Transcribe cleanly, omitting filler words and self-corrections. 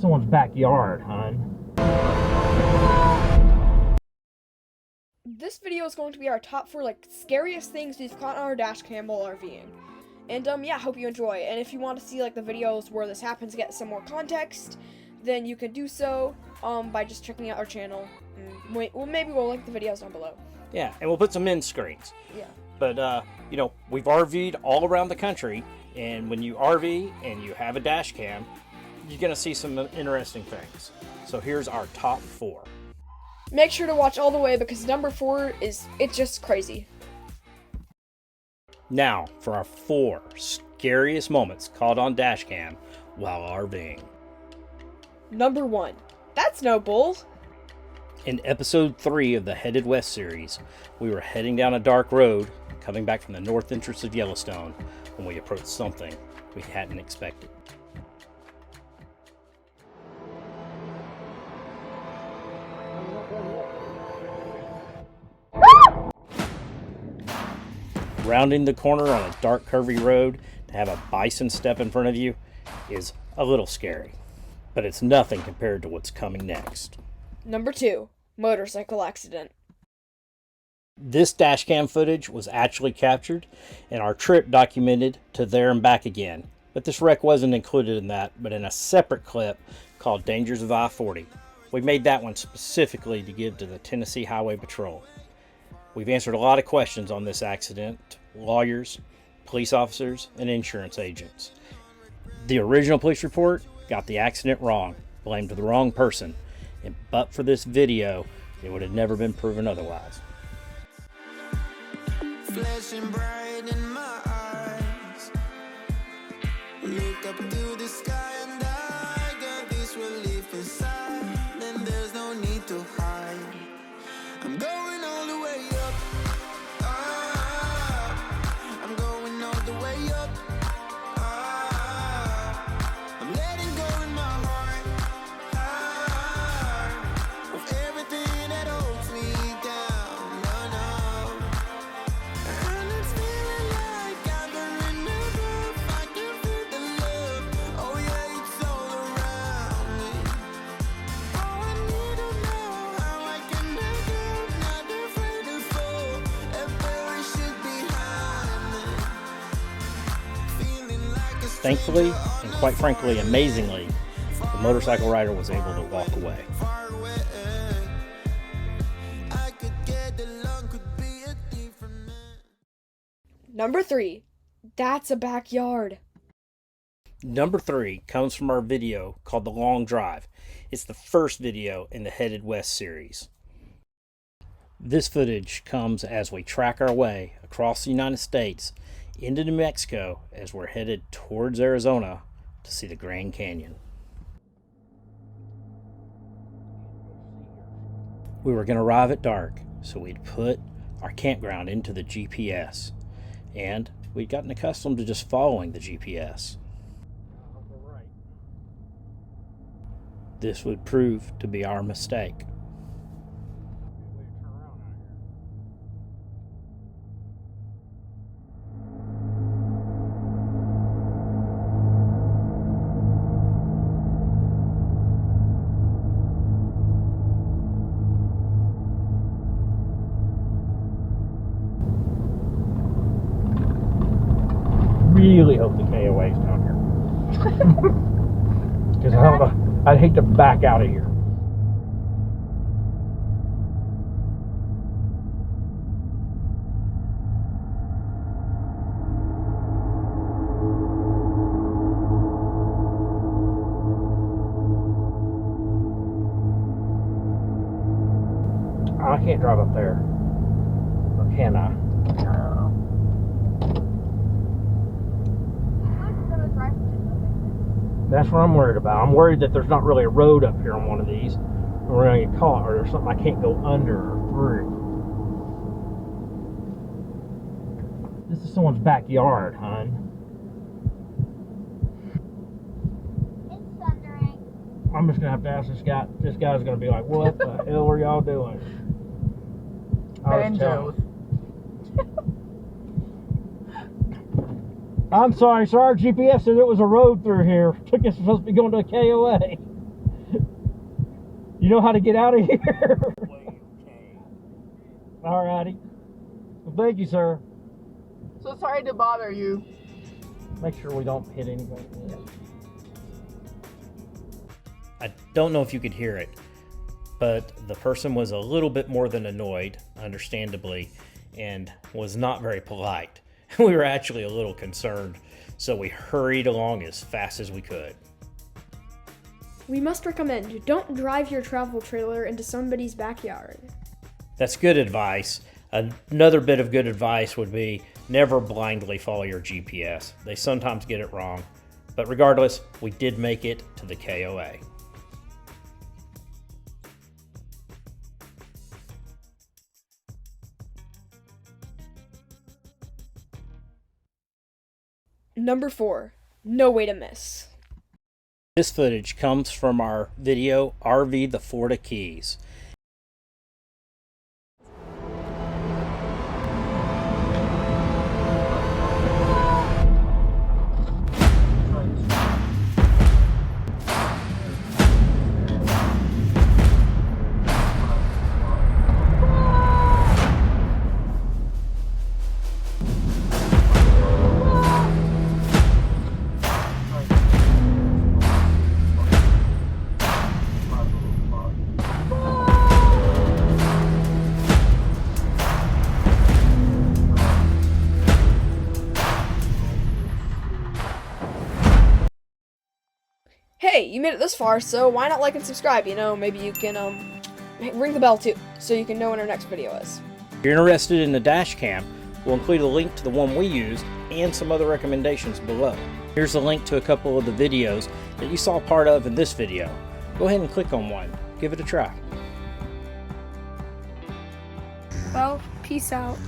someone's backyard, hon. This video is going to be our top 4 scariest things we've caught on our dash cam while RVing. And yeah, hope you enjoy. And if you want to see the videos where this happens to get some more context, then you can do so by just checking out our channel. Maybe we'll link the videos down below. Yeah, and we'll put some end screens. Yeah. But you know, we've RV'd all around the country, and when you RV and you have a dash cam, you're gonna see some interesting things. So here's our top 4. Make sure to watch all the way because number 4 it's just crazy. Now for our 4 scariest moments caught on dash cam while RVing. Number 1. That's no bull. In episode 3 of the Headed West series, we were heading down a dark road, coming back from the north entrance of Yellowstone, when we approached something we hadn't expected. Rounding the corner on a dark, curvy road to have a bison step in front of you is a little scary, but it's nothing compared to what's coming next. Number 2. Motorcycle accident. This dashcam footage was actually captured and our trip documented to there and back again, but this wreck wasn't included in that, but in a separate clip called Dangers of I-40. We made that one specifically to give to the Tennessee Highway Patrol. We've answered a lot of questions on this accident to lawyers, police officers, and insurance agents. The original police report got the accident wrong, blamed the wrong person, and but for this video, it would have never been proven otherwise. Flashing bright in my eyes, look up to the sky and I got this relief inside, then there's no need to hide. I'm going all the way up, I'm going all the way up, I'm letting go in my heart, of everything that holds me down, and it's feeling like I'm in love, I can feel the love, oh yeah, it's all around me, oh I need to know how I can let go, not afraid to fall, and perish it behind me, feeling like a Thankfully, and quite frankly amazingly, the motorcycle rider was able to walk away. far away, I could get along, could be a different man. Number 3. That's a backyard. Number 3 comes from our video called The Long Drive. It's the first video in the Headed West series. This footage comes as we track our way across the United States into New Mexico as we're headed towards Arizona to see the Grand Canyon. We were going to arrive at dark, so we'd put our campground into the GPS, and we'd gotten accustomed to just following the GPS. This would prove to be our mistake. Really hope the KOA's down here. Because I'd hate to back out of here. I can't drive up there. Or can I? That's what I'm worried about. I'm worried that there's not really a road up here on one of these, and we're gonna get caught, or there's something I can't go under or through. This is someone's backyard, hon. It's thundering. I'm just gonna have to ask this guy. This guy's gonna be like, "What the hell are y'all doing?" I was telling him. I'm sorry, sir. Our GPS said it was a road through here. Took us supposed to be going to a KOA. You know how to get out of here? Alrighty. Well, thank you, sir. So sorry to bother you. Make sure we don't hit anybody. I don't know if you could hear it, but the person was a little bit more than annoyed, understandably, and was not very polite. We were actually a little concerned, so we hurried along as fast as we could. We must recommend you don't drive your travel trailer into somebody's backyard. That's good advice. Another bit of good advice would be never blindly follow your GPS. They sometimes get it wrong. But regardless, we did make it to the KOA. Number 4, no way to miss. This footage comes from our video, RV the Florida Keys. Hey, you made it this far, so why not like and subscribe? You know, maybe you can ring the bell too, so you can know when our next video is. If you're interested in the dash cam, we'll include a link to the one we used and some other recommendations below. Here's a link to a couple of the videos that you saw part of in this video. Go ahead and click on one. Give it a try. Well, peace out.